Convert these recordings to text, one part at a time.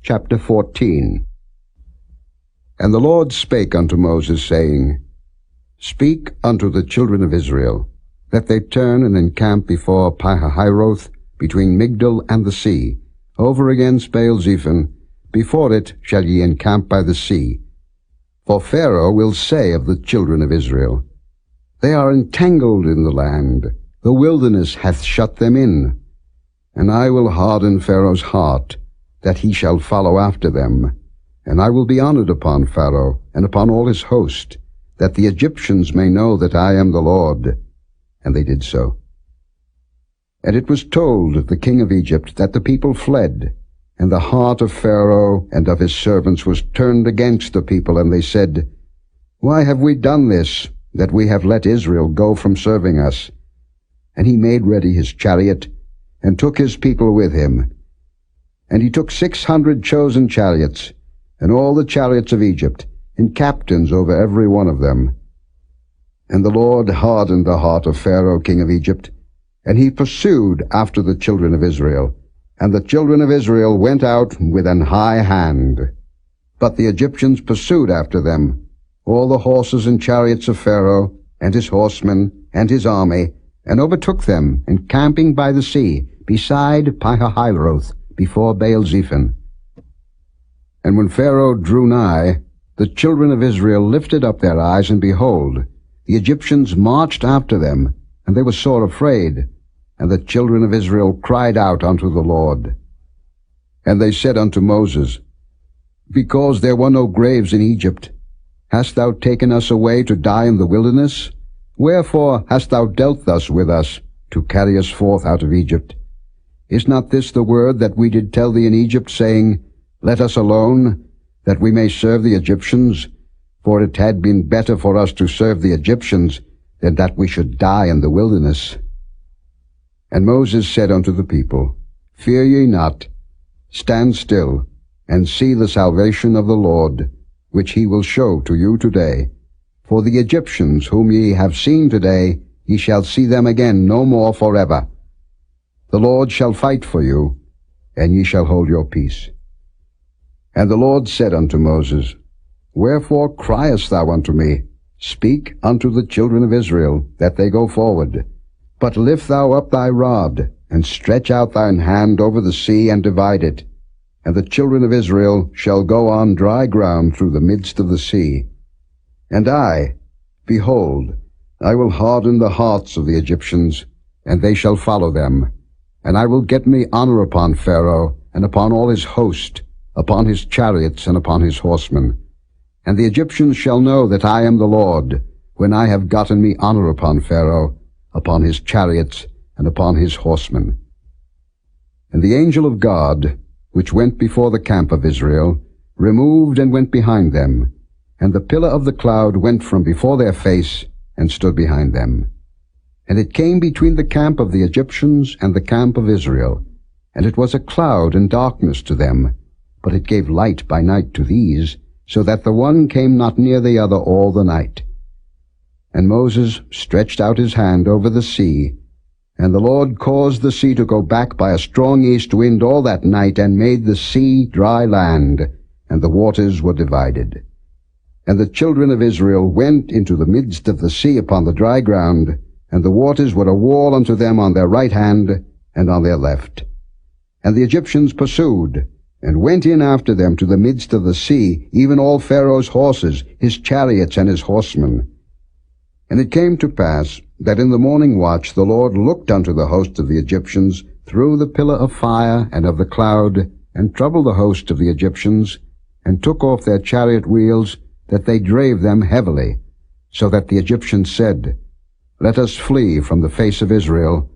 Chapter 14. And the Lord spake unto Moses, saying, Speak unto the children of Israel, that they turn and encamp before Pihahiroth, between Migdol and the sea, over against Baal-zephon. Before it shall ye encamp by the sea. For Pharaoh will say of the children of Israel, They are entangled in the land, the wilderness hath shut them in. And I will harden Pharaoh's heart, that he shall follow after them. And I will be honored upon Pharaoh, and upon all his host, that the Egyptians may know that I am the Lord. And they did so. And it was told the king of Egypt that the people fled, and the heart of Pharaoh and of his servants was turned against the people, and they said, Why have we done this, that we have let Israel go from serving us? And he made ready his chariot, and took his people with him. And he took 600 chosen chariots, and all the chariots of Egypt, and captains over every one of them. And the Lord hardened the heart of Pharaoh king of Egypt, and he pursued after the children of Israel. And the children of Israel went out with an high hand. But the Egyptians pursued after them, all the horses and chariots of Pharaoh, and his horsemen, and his army, and overtook them, encamping by the sea, beside Pihahiroth, before Baal-zephon. And when Pharaoh drew nigh, the children of Israel lifted up their eyes, and behold, the Egyptians marched after them, and they were sore afraid. And the children of Israel cried out unto the Lord. And they said unto Moses, Because there were no graves in Egypt, hast thou taken us away to die in the wilderness? Wherefore hast thou dealt thus with us, to carry us forth out of Egypt? Is not this the word that we did tell thee in Egypt, saying, Let us alone, that we may serve the Egyptians? For it had been better for us to serve the Egyptians, than that we should die in the wilderness. And Moses said unto the people, Fear ye not, stand still, and see the salvation of the Lord, which he will show to you today. For the Egyptians whom ye have seen today, ye shall see them again no more forever. The Lord shall fight for you, and ye shall hold your peace. And the Lord said unto Moses, Wherefore criest thou unto me? Speak unto the children of Israel, that they go forward. But lift thou up thy rod, and stretch out thine hand over the sea, and divide it. And the children of Israel shall go on dry ground through the midst of the sea. And I, behold, I will harden the hearts of the Egyptians, and they shall follow them. And I will get me honor upon Pharaoh, and upon all his host, upon his chariots, and upon his horsemen. And the Egyptians shall know that I am the Lord, when I have gotten me honor upon Pharaoh, upon his chariots, and upon his horsemen. And the angel of God, which went before the camp of Israel, removed and went behind them, and the pillar of the cloud went from before their face, and stood behind them. And it came between the camp of the Egyptians and the camp of Israel, and it was a cloud and darkness to them, but it gave light by night to these, so that the one came not near the other all the night. And Moses stretched out his hand over the sea, and the Lord caused the sea to go back by a strong east wind all that night, and made the sea dry land, and the waters were divided. And the children of Israel went into the midst of the sea upon the dry ground, and the waters were a wall unto them on their right hand and on their left. And the Egyptians pursued, and went in after them to the midst of the sea, even all Pharaoh's horses, his chariots, and his horsemen. And it came to pass that in the morning watch the Lord looked unto the host of the Egyptians through the pillar of fire and of the cloud, and troubled the host of the Egyptians, and took off their chariot wheels, that they drave them heavily, so that the Egyptians said, Let us flee from the face of Israel,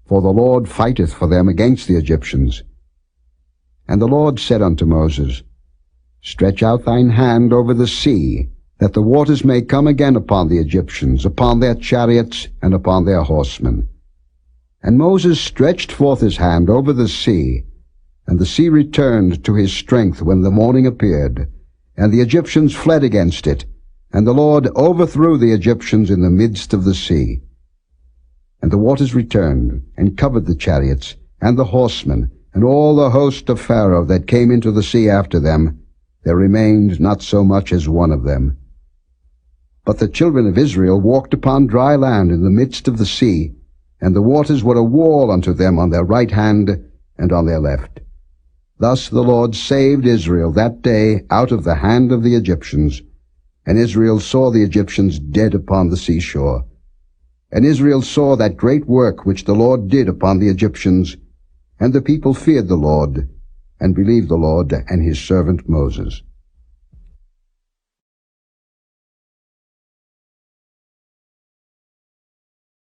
for the Lord fighteth for them against the Egyptians. And the Lord said unto Moses, Stretch out thine hand over the sea, that the waters may come again upon the Egyptians, upon their chariots, and upon their horsemen. And Moses stretched forth his hand over the sea, and the sea returned to his strength when the morning appeared, and the Egyptians fled against it, and the Lord overthrew the Egyptians in the midst of the sea. And the waters returned, and covered the chariots, and the horsemen, and all the host of Pharaoh that came into the sea after them, there remained not so much as one of them. But the children of Israel walked upon dry land in the midst of the sea, and the waters were a wall unto them on their right hand and on their left. Thus the Lord saved Israel that day out of the hand of the Egyptians, and Israel saw the Egyptians dead upon the seashore. And Israel saw that great work which the Lord did upon the Egyptians, and the people feared the Lord, and believed the Lord and his servant Moses.